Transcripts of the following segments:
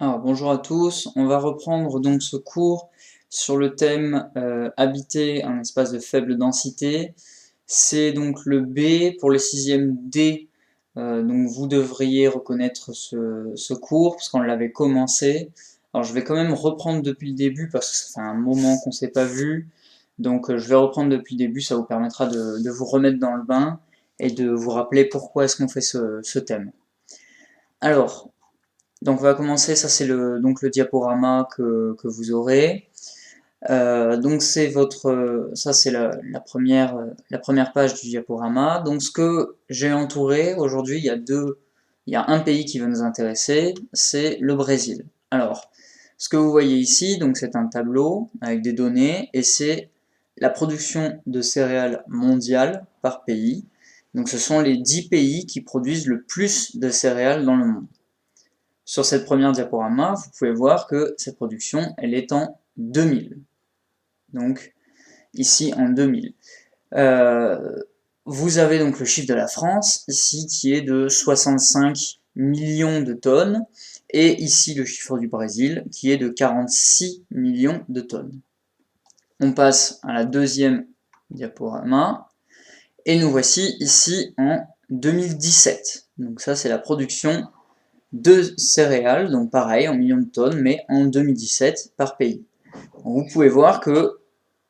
Alors, bonjour à tous, on va reprendre donc ce cours sur le thème habiter un espace de faible densité. C'est donc le B pour le sixième D, donc vous devriez reconnaître ce cours parce qu'on l'avait commencé. Alors je vais quand même reprendre depuis le début parce que ça fait un moment qu'on ne s'est pas vu, donc je vais reprendre depuis le début, ça vous permettra de vous remettre dans le bain et de vous rappeler pourquoi est-ce qu'on fait ce thème. Alors, donc on va commencer, ça c'est le diaporama que vous aurez. Donc c'est ça c'est la première page du diaporama. Donc ce que j'ai entouré aujourd'hui, il y a un pays qui va nous intéresser, c'est le Brésil. Alors, ce que vous voyez ici, donc c'est un tableau avec des données et c'est la production de céréales mondiale par pays. Donc ce sont les 10 pays qui produisent le plus de céréales dans le monde. Sur cette première diaporama, vous pouvez voir que cette production, elle est en 2000. Donc, ici en 2000. Vous avez donc le chiffre de la France, ici, qui est de 65 millions de tonnes, et ici le chiffre du Brésil, qui est de 46 millions de tonnes. On passe à la deuxième diaporama, et nous voici ici en 2017. Donc ça, c'est la production de céréales, donc pareil, en millions de tonnes, mais en 2017 par pays. Donc vous pouvez voir que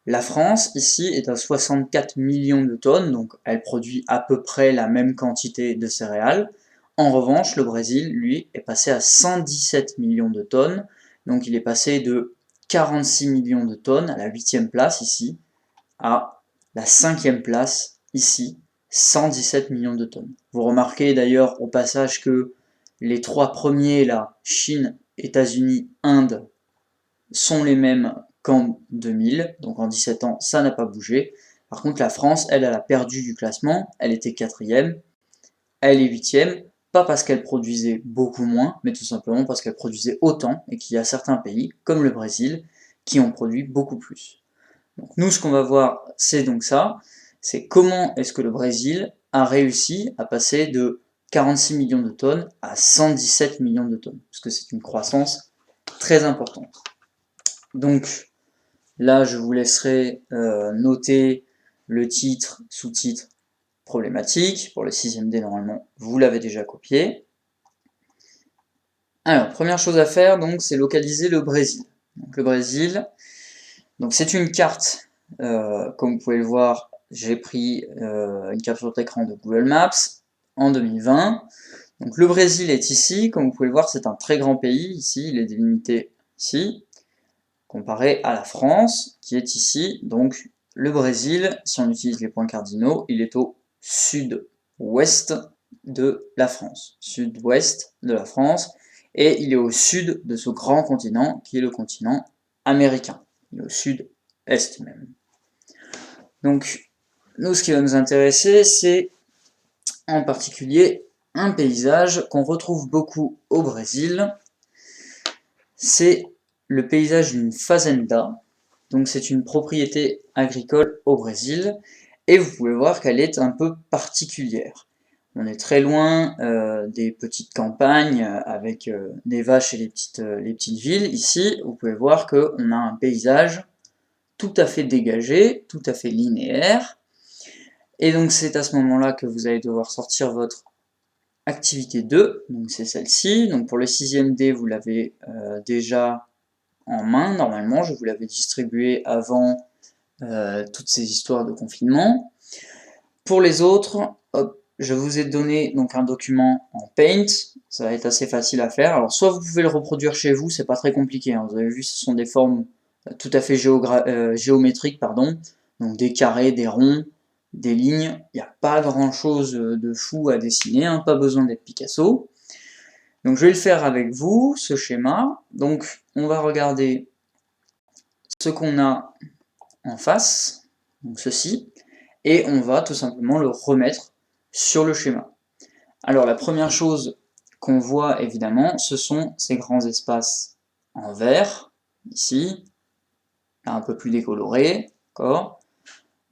la France, ici, est à 64 millions de tonnes, donc elle produit à peu près la même quantité de céréales. En revanche, le Brésil, lui, est passé à 117 millions de tonnes, donc il est passé de 46 millions de tonnes à la 8e place ici, à la 5e place ici, 117 millions de tonnes. Vous remarquez d'ailleurs au passage que les trois premiers, là, Chine, États-Unis, Inde, sont les mêmes qu'en 2000, donc en 17 ans, ça n'a pas bougé. Par contre, la France, elle a perdu du classement, elle était 4e, elle est 8e, pas parce qu'elle produisait beaucoup moins, mais tout simplement parce qu'elle produisait autant, et qu'il y a certains pays, comme le Brésil, qui ont produit beaucoup plus. Donc nous, ce qu'on va voir, c'est donc ça, c'est comment est-ce que le Brésil a réussi à passer de 46 millions de tonnes à 117 millions de tonnes, parce que c'est une croissance très importante. Donc là, je vous laisserai noter le titre, sous-titre, problématique. Pour le 6e D, normalement, vous l'avez déjà copié. Alors, première chose à faire, donc, c'est localiser le Brésil. Donc le Brésil, donc c'est une carte, comme vous pouvez le voir, j'ai pris une capture d'écran de Google Maps en 2020. Donc le Brésil est ici, comme vous pouvez le voir, c'est un très grand pays, ici, il est délimité ici, comparé à la France, qui est ici. Donc le Brésil, si on utilise les points cardinaux, il est au sud-ouest de la France. Sud-ouest de la France, et il est au sud de ce grand continent, qui est le continent américain. Il est au sud-est même. Donc, nous, ce qui va nous intéresser, c'est en particulier un paysage qu'on retrouve beaucoup au Brésil. C'est le paysage d'une fazenda. Donc c'est une propriété agricole au Brésil. Et vous pouvez voir qu'elle est un peu particulière. On est très loin des petites campagnes avec des vaches et les petites villes. Ici, vous pouvez voir qu'on a un paysage tout à fait dégagé, tout à fait linéaire. Et donc c'est à ce moment-là que vous allez devoir sortir votre activité 2, donc c'est celle-ci. Donc pour le 6e D, vous l'avez déjà en main, normalement, je vous l'avais distribué avant toutes ces histoires de confinement. Pour les autres, hop, je vous ai donné donc un document en Paint, ça va être assez facile à faire. Alors soit vous pouvez le reproduire chez vous, c'est pas très compliqué, hein. Vous avez vu, ce sont des formes tout à fait géométriques, pardon, donc des carrés, des ronds, des lignes, il n'y a pas grand chose de fou à dessiner, hein, pas besoin d'être Picasso. Donc je vais le faire avec vous, ce schéma. Donc on va regarder ce qu'on a en face, donc ceci, et on va tout simplement le remettre sur le schéma. Alors la première chose qu'on voit évidemment, ce sont ces grands espaces en vert, ici, là un peu plus décoloré, d'accord.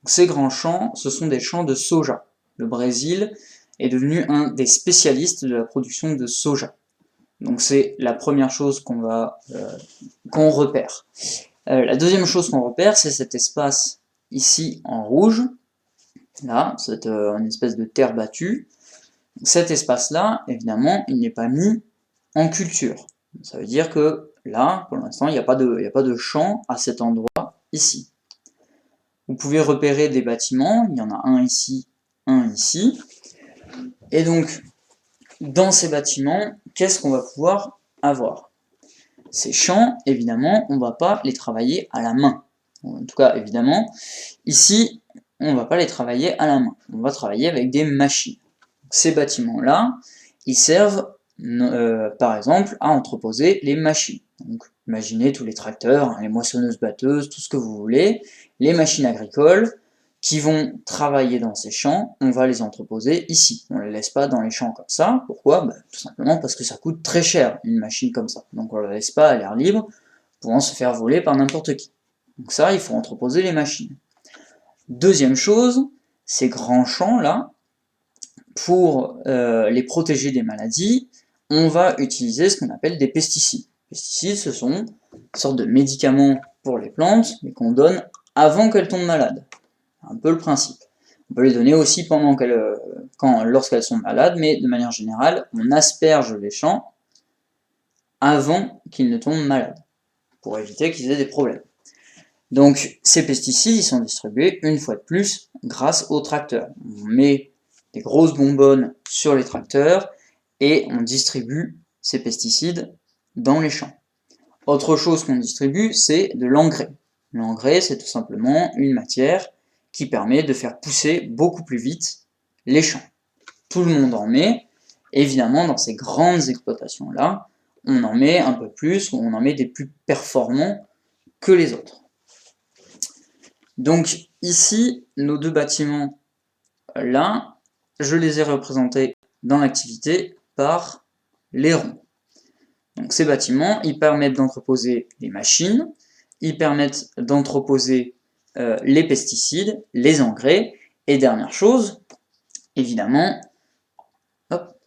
Ces grands champs, ce sont des champs de soja. Le Brésil est devenu un des spécialistes de la production de soja. Donc c'est la première chose qu'on repère. La deuxième chose qu'on repère, c'est cet espace ici en rouge, là, c'est une espèce de terre battue. Cet espace-là, évidemment, il n'est pas mis en culture. Ça veut dire que là, pour l'instant, il n'y a pas de champ à cet endroit ici. Vous pouvez repérer des bâtiments, il y en a un ici, un ici. Et donc, dans ces bâtiments, qu'est-ce qu'on va pouvoir avoir? Ces champs, évidemment, on ne va pas les travailler à la main. En tout cas, évidemment, ici, on ne va pas les travailler à la main. On va travailler avec des machines. Ces bâtiments-là, ils servent, par exemple, à entreposer les machines. Donc, imaginez tous les tracteurs, hein, les moissonneuses-batteuses, tout ce que vous voulez, les machines agricoles qui vont travailler dans ces champs, on va les entreposer ici. On ne les laisse pas dans les champs comme ça. Pourquoi? Tout simplement parce que ça coûte très cher, une machine comme ça. Donc on ne la laisse pas à l'air libre, pouvant se faire voler par n'importe qui. Donc ça, il faut entreposer les machines. Deuxième chose, ces grands champs-là, pour les protéger des maladies, on va utiliser ce qu'on appelle des pesticides. Les pesticides, ce sont une sorte de médicaments pour les plantes, mais qu'on donne avant qu'elles tombent malades. Un peu le principe. On peut les donner aussi lorsqu'elles sont malades, mais de manière générale, on asperge les champs avant qu'ils ne tombent malades, pour éviter qu'ils aient des problèmes. Donc ces pesticides, ils sont distribués une fois de plus grâce aux tracteurs. On met des grosses bonbonnes sur les tracteurs et on distribue ces pesticides dans les champs. Autre chose qu'on distribue, c'est de l'engrais. L'engrais, c'est tout simplement une matière qui permet de faire pousser beaucoup plus vite les champs. Tout le monde en met. Évidemment, dans ces grandes exploitations-là, on en met un peu plus, ou on en met des plus performants que les autres. Donc ici, nos deux bâtiments là, je les ai représentés dans l'activité par les ronds. Donc ces bâtiments, ils permettent d'entreposer les machines, ils permettent d'entreposer les pesticides, les engrais, et dernière chose, évidemment, hop,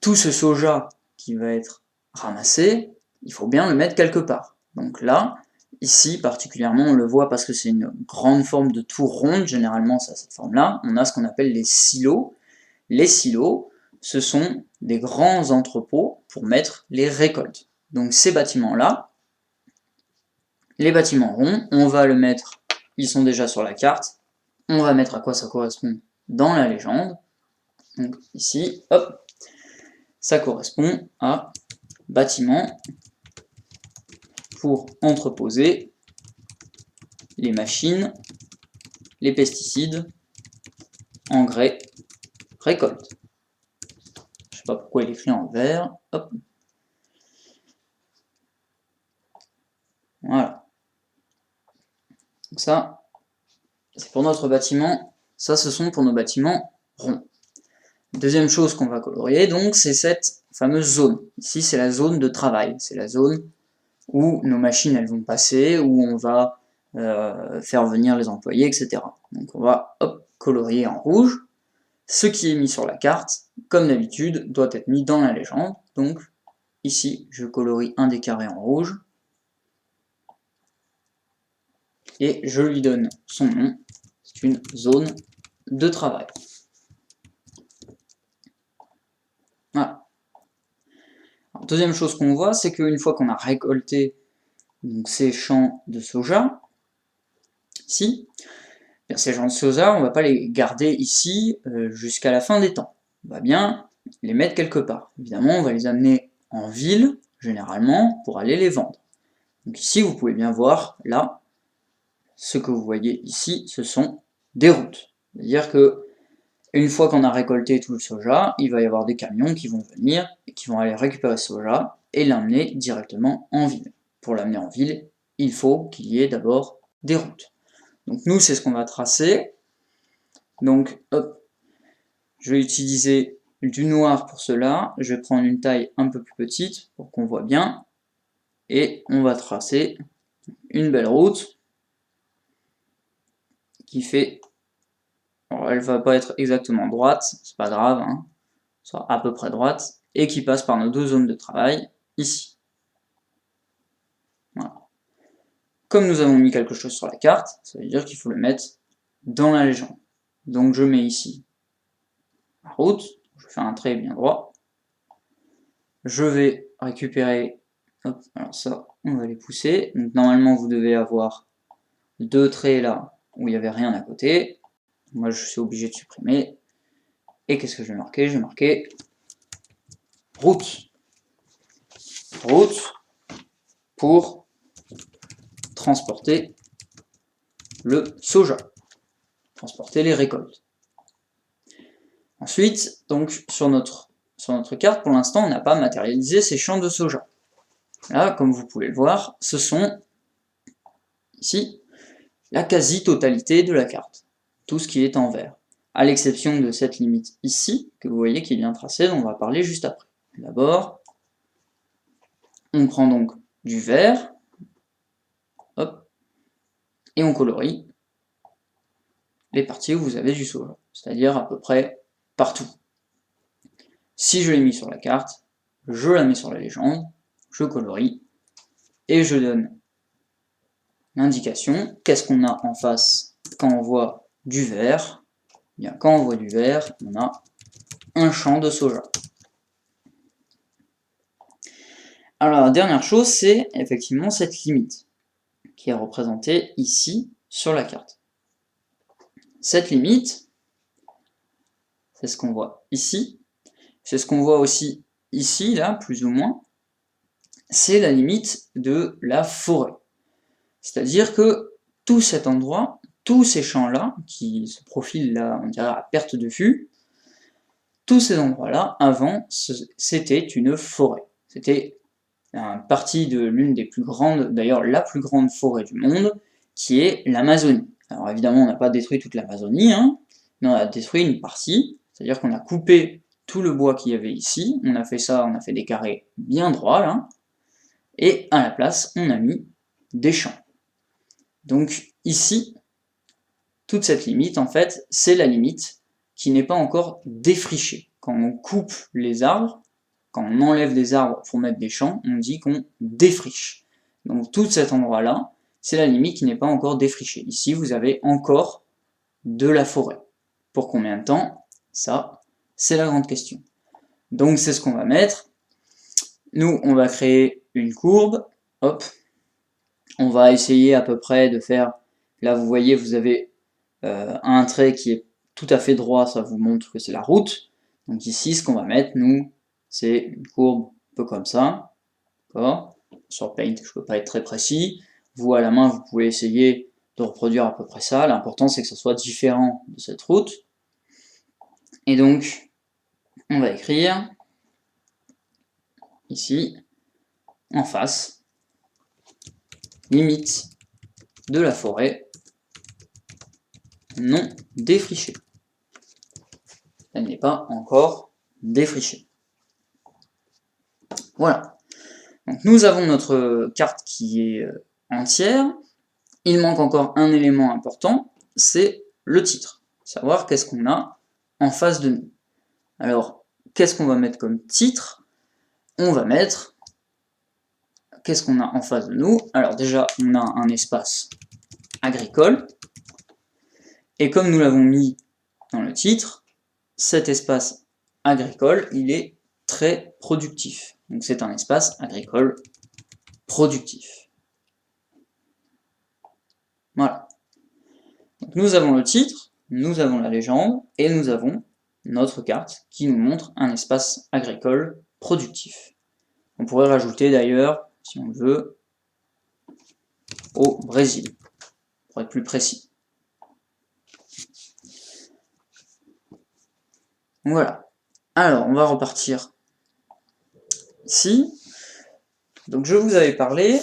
tout ce soja qui va être ramassé, il faut bien le mettre quelque part. Donc là, ici particulièrement, on le voit parce que c'est une grande forme de tour ronde, généralement c'est à cette forme-là, on a ce qu'on appelle les silos. Les silos, ce sont des grands entrepôts pour mettre les récoltes. Donc ces bâtiments-là, les bâtiments ronds, on va le mettre, ils sont déjà sur la carte, on va mettre à quoi ça correspond dans la légende. Donc ici, hop, ça correspond à bâtiment pour entreposer les machines, les pesticides, engrais, récolte. Je sais pas pourquoi il est écrit en vert, hop. Voilà. Donc ça, c'est pour notre bâtiment, ça ce sont pour nos bâtiments ronds. Deuxième chose qu'on va colorier, donc, c'est cette fameuse zone. Ici, c'est la zone de travail, c'est la zone où nos machines elles vont passer, où on va faire venir les employés, etc. Donc on va colorier en rouge. Ce qui est mis sur la carte, comme d'habitude, doit être mis dans la légende. Donc ici, je colorie un des carrés en rouge. Et je lui donne son nom. C'est une zone de travail. Voilà. Alors, deuxième chose qu'on voit, c'est qu'une fois qu'on a récolté donc, ces champs de soja, ici, ces champs de soja, on ne va pas les garder ici jusqu'à la fin des temps. On va bien les mettre quelque part. Évidemment, on va les amener en ville, généralement, pour aller les vendre. Donc ici, vous pouvez bien voir, là, ce que vous voyez ici, ce sont des routes. C'est-à-dire que une fois qu'on a récolté tout le soja, il va y avoir des camions qui vont venir et qui vont aller récupérer ce soja et l'amener directement en ville. Pour l'amener en ville, il faut qu'il y ait d'abord des routes. Donc nous, c'est ce qu'on va tracer. Donc, hop, je vais utiliser du noir pour cela. Je vais prendre une taille un peu plus petite pour qu'on voit bien. Et on va tracer une belle route qui fait... Alors, elle va pas être exactement droite, c'est pas grave, hein, soit à peu près droite. et qui passe par nos deux zones de travail, ici. Voilà. Comme nous avons mis quelque chose sur la carte, ça veut dire qu'il faut le mettre dans la légende. Donc je mets ici la route, je fais un trait bien droit, je vais récupérer, hop, alors ça, on va les pousser, donc normalement vous devez avoir deux traits là, où il n'y avait rien à côté, moi je suis obligé de supprimer, et qu'est-ce que je vais marquer? Je vais marquer route. Route pour transporter le soja, transporter les récoltes. Ensuite, donc sur notre carte, pour l'instant, on n'a pas matérialisé ces champs de soja. Là, comme vous pouvez le voir, ce sont ici la quasi-totalité de la carte, tout ce qui est en vert, à l'exception de cette limite ici, que vous voyez qui est bien tracée, dont on va parler juste après. D'abord, on prend donc du vert, hop, et on colorie les parties où vous avez du soja, c'est-à-dire à peu près partout. Si je l'ai mis sur la carte, je la mets sur la légende, je colorie, et je donne l'indication. Qu'est-ce qu'on a en face quand on voit du vert? Bien, quand on voit du vert, on a un champ de soja. Alors la dernière chose, c'est effectivement cette limite, qui est représentée ici sur la carte. Cette limite, c'est ce qu'on voit ici, c'est ce qu'on voit aussi ici, là, plus ou moins, c'est la limite de la forêt. C'est-à-dire que tout cet endroit, tous ces champs-là, qui se profilent là, on dirait à perte de vue, tous ces endroits-là, avant, c'était une forêt. C'était une partie de l'une des plus grandes, d'ailleurs la plus grande forêt du monde, qui est l'Amazonie. Alors évidemment, on n'a pas détruit toute l'Amazonie, hein, mais on a détruit une partie, c'est-à-dire qu'on a coupé tout le bois qu'il y avait ici, on a fait ça, on a fait des carrés bien droits, là, et à la place, on a mis des champs. Donc ici, toute cette limite, en fait, c'est la limite qui n'est pas encore défrichée. Quand on coupe les arbres, quand on enlève des arbres pour mettre des champs, on dit qu'on défriche. Donc tout cet endroit-là, c'est la limite qui n'est pas encore défrichée. Ici, vous avez encore de la forêt. Pour combien de temps? Ça, c'est la grande question. Donc c'est ce qu'on va mettre. Nous, on va créer une courbe. Hop. On va essayer à peu près de faire... Là, vous voyez, vous avez un trait qui est tout à fait droit, ça vous montre que c'est la route. Donc ici, ce qu'on va mettre, nous, c'est une courbe un peu comme ça. D'accord? Sur Paint, je ne peux pas être très précis. Vous, à la main, vous pouvez essayer de reproduire à peu près ça. L'important, c'est que ça soit différent de cette route. Et donc, on va écrire ici, en face, limite de la forêt non défrichée. Elle n'est pas encore défrichée. Voilà. Donc nous avons notre carte qui est entière. Il manque encore un élément important, c'est le titre. Savoir qu'est-ce qu'on a en face de nous. Alors, qu'est-ce qu'on va mettre comme titre? On va mettre... Qu'est-ce qu'on a en face de nous? Alors déjà, on a un espace agricole. Et comme nous l'avons mis dans le titre, cet espace agricole, il est très productif. Donc c'est un espace agricole productif. Voilà. Donc nous avons le titre, nous avons la légende, et nous avons notre carte qui nous montre un espace agricole productif. On pourrait rajouter d'ailleurs, si on le veut, au Brésil, pour être plus précis. Voilà. Alors, on va repartir ici. Donc je vous avais parlé,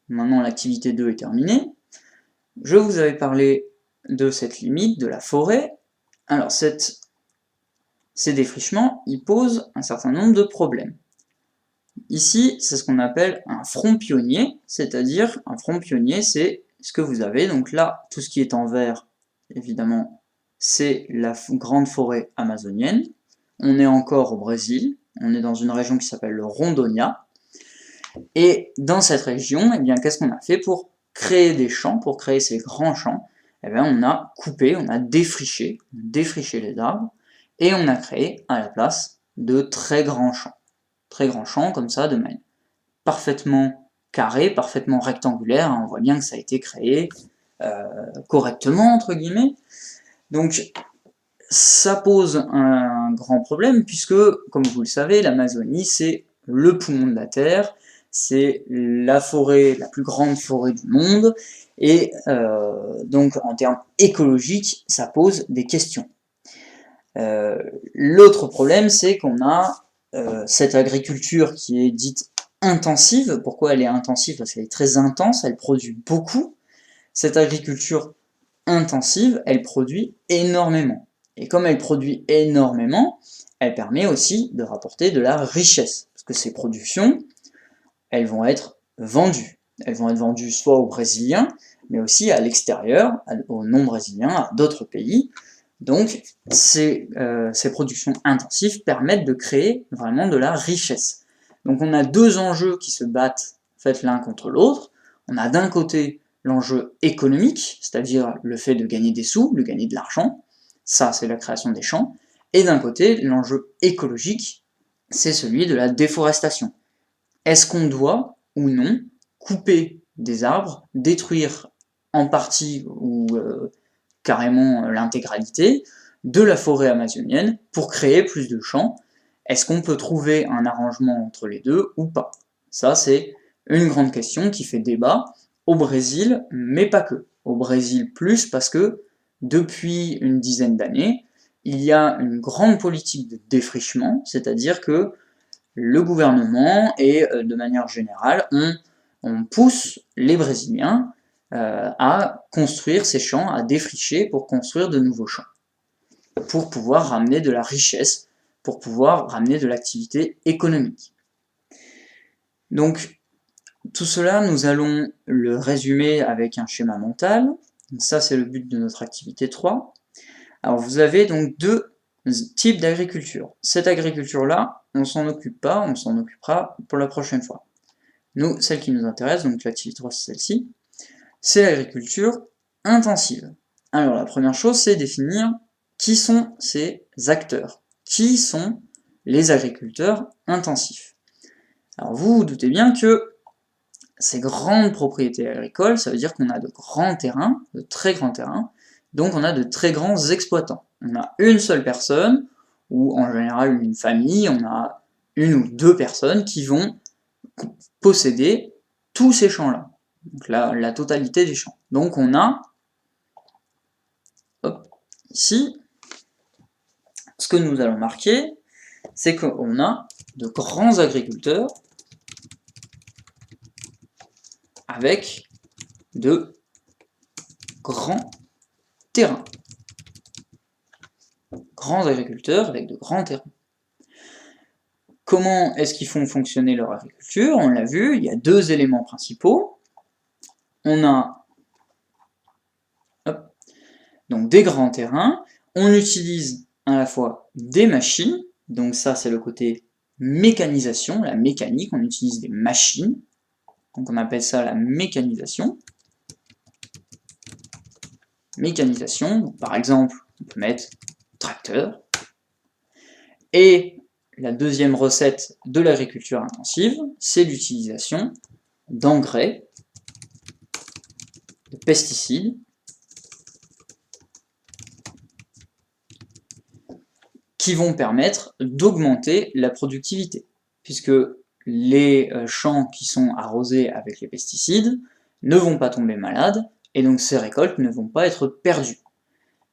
maintenant l'activité 2 est terminée, je vous avais parlé de cette limite, de la forêt. Alors ces défrichements, ils posent un certain nombre de problèmes. Ici, c'est ce qu'on appelle un front pionnier, c'est-à-dire un front pionnier, c'est ce que vous avez. Donc là, tout ce qui est en vert, évidemment, c'est la grande forêt amazonienne. On est encore au Brésil, On est dans une région qui s'appelle le Rondônia. Et dans cette région, eh bien, qu'est-ce qu'on a fait pour créer des champs, pour créer ces grands champs? Eh bien, on a coupé, on a défriché les arbres, et on a créé à la place de très grands champs comme ça, de manière parfaitement carré, parfaitement rectangulaire. On voit bien que ça a été créé correctement, entre guillemets. Donc, ça pose un grand problème, puisque, comme vous le savez, l'Amazonie, c'est le poumon de la Terre, c'est la forêt, la plus grande forêt du monde, et donc en termes écologiques, ça pose des questions. L'autre problème, c'est qu'on a cette agriculture qui est dite intensive. Pourquoi elle est intensive? Parce qu'elle est très intense, elle produit beaucoup. Cette agriculture intensive, elle produit énormément. Et comme elle produit énormément, elle permet aussi de rapporter de la richesse. Parce que ces productions, elles vont être vendues. Elles vont être vendues soit aux Brésiliens, mais aussi à l'extérieur, aux non-brésiliens, à d'autres pays. Donc, ces productions intensives permettent de créer vraiment de la richesse. Donc, on a deux enjeux qui se battent en fait, l'un contre l'autre. On a d'un côté l'enjeu économique, c'est-à-dire le fait de gagner des sous, de gagner de l'argent. Ça, c'est la création des champs. Et d'un côté, l'enjeu écologique, c'est celui de la déforestation. Est-ce qu'on doit, ou non, couper des arbres, détruire en partie ou carrément l'intégralité de la forêt amazonienne pour créer plus de champs? Est-ce qu'on peut trouver un arrangement entre les deux ou pas? Ça, c'est une grande question qui fait débat au Brésil, mais pas que. Au Brésil plus parce que depuis une dizaine d'années, il y a une grande politique de défrichement, c'est-à-dire que le gouvernement et de manière générale, on pousse les Brésiliens à construire ces champs, à défricher pour construire de nouveaux champs, pour pouvoir ramener de la richesse, pour pouvoir ramener de l'activité économique. Donc, tout cela, nous allons le résumer avec un schéma mental. Donc ça, c'est le but de notre activité 3. Alors, vous avez donc deux types d'agriculture. Cette agriculture-là, on s'en occupe pas, on s'en occupera pour la prochaine fois. Nous, celle qui nous intéresse, donc l'activité 3, c'est celle-ci, c'est l'agriculture intensive. Alors, la première chose, c'est définir qui sont ces acteurs, qui sont les agriculteurs intensifs. Alors, vous vous doutez bien que ces grandes propriétés agricoles, ça veut dire qu'on a de grands terrains, de très grands terrains, donc on a de très grands exploitants. On a une seule personne, ou en général une famille, on a une ou deux personnes qui vont posséder tous ces champs-là, donc la totalité des champs. Donc on a, hop, ici, ce que nous allons marquer, c'est qu'on a de grands agriculteurs avec de grands terrains. Grands agriculteurs avec de grands terrains. Comment est-ce qu'ils font fonctionner leur agriculture? On l'a vu, il y a deux éléments principaux. On a donc des grands terrains, on utilise à la fois des machines, donc ça c'est le côté mécanisation, la mécanique, on utilise des machines, donc on appelle ça la mécanisation. Mécanisation, donc par exemple, on peut mettre tracteur. Et la deuxième recette de l'agriculture intensive, c'est l'utilisation d'engrais, de pesticides, qui vont permettre d'augmenter la productivité, puisque les champs qui sont arrosés avec les pesticides ne vont pas tomber malades, et donc ces récoltes ne vont pas être perdues.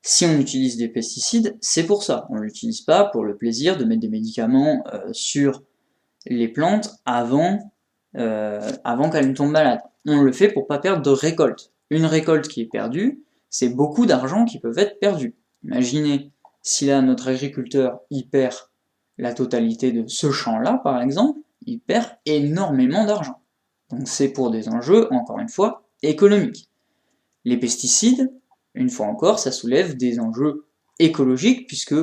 Si on utilise des pesticides, c'est pour ça. On ne l'utilise pas pour le plaisir de mettre des médicaments sur les plantes avant qu'elles ne tombent malades. On le fait pour ne pas perdre de récolte. Une récolte qui est perdue, c'est beaucoup d'argent qui peuvent être perdus. Imaginez si là notre agriculteur y perd la totalité de ce champ-là, par exemple, il perd énormément d'argent. Donc c'est pour des enjeux, encore une fois, économiques. Les pesticides, une fois encore, ça soulève des enjeux écologiques, puisque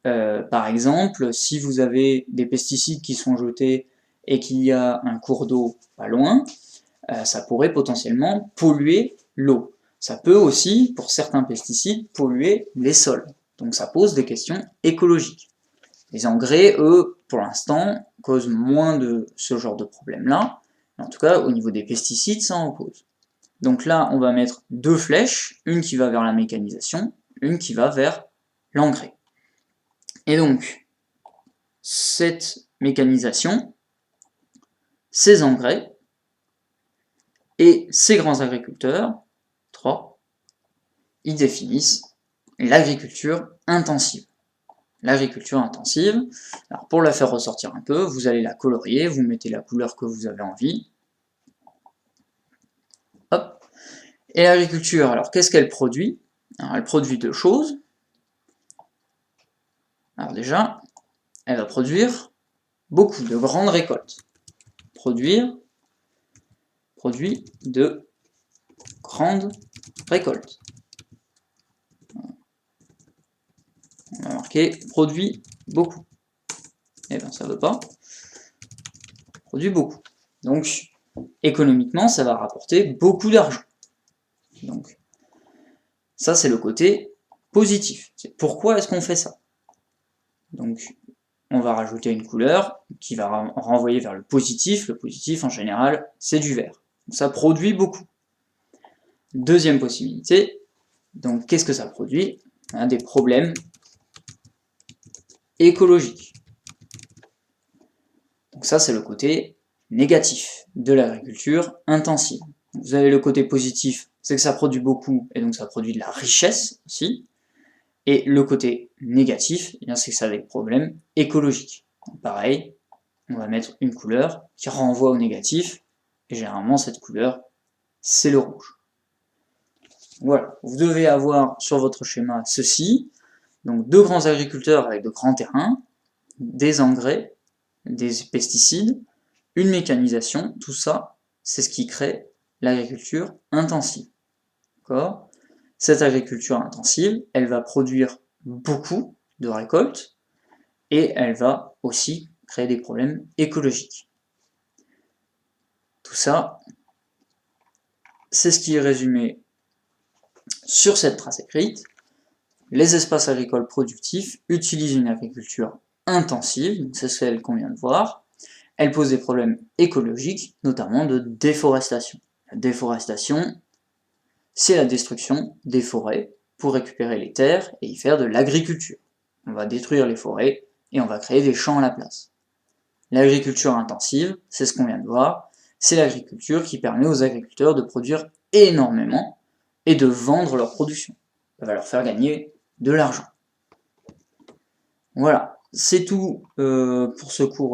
Par exemple, si vous avez des pesticides qui sont jetés et qu'il y a un cours d'eau pas loin, ça pourrait potentiellement polluer l'eau. Ça peut aussi, pour certains pesticides, polluer les sols. Donc ça pose des questions écologiques. Les engrais, eux, pour l'instant, causent moins de ce genre de problème-là. En tout cas, au niveau des pesticides, ça en cause. Donc là, on va mettre deux flèches, une qui va vers la mécanisation, une qui va vers l'engrais. Et donc, cette mécanisation, ces engrais et ces grands agriculteurs, 3, ils définissent l'agriculture intensive. L'agriculture intensive, alors pour la faire ressortir un peu, vous allez la colorier, vous mettez la couleur que vous avez envie. Hop. Et l'agriculture, alors qu'est-ce qu'elle produit? Alors, elle produit deux choses. Alors déjà, elle va produire beaucoup de grandes récoltes. Produit de grandes récoltes. On va marquer produit beaucoup. Eh bien, ça ne veut pas. Produit beaucoup. Donc, économiquement, ça va rapporter beaucoup d'argent. Donc, ça, c'est le côté positif. Pourquoi est-ce qu'on fait ça? Donc, on va rajouter une couleur qui va renvoyer vers le positif. Le positif, en général, c'est du vert. Donc, ça produit beaucoup. Deuxième possibilité, donc qu'est-ce que ça produit? Des problèmes écologiques. Donc ça, c'est le côté négatif de l'agriculture intensive. Vous avez le côté positif, c'est que ça produit beaucoup, et donc ça produit de la richesse aussi. Et le côté négatif, c'est que ça a des problèmes écologiques. Donc pareil, on va mettre une couleur qui renvoie au négatif, et généralement cette couleur, c'est le rouge. Voilà, vous devez avoir sur votre schéma ceci, donc deux grands agriculteurs avec de grands terrains, des engrais, des pesticides, une mécanisation, tout ça, c'est ce qui crée l'agriculture intensive. D'accord ? Cette agriculture intensive, elle va produire beaucoup de récoltes et elle va aussi créer des problèmes écologiques. Tout ça, c'est ce qui est résumé sur cette trace écrite. Les espaces agricoles productifs utilisent une agriculture intensive, c'est celle qu'on vient de voir. Elle pose des problèmes écologiques, notamment de déforestation. La déforestation, c'est la destruction des forêts pour récupérer les terres et y faire de l'agriculture. On va détruire les forêts et on va créer des champs à la place. L'agriculture intensive, c'est ce qu'on vient de voir, c'est l'agriculture qui permet aux agriculteurs de produire énormément et de vendre leur production. Ça va leur faire gagner de l'argent. Voilà, c'est tout pour ce cours.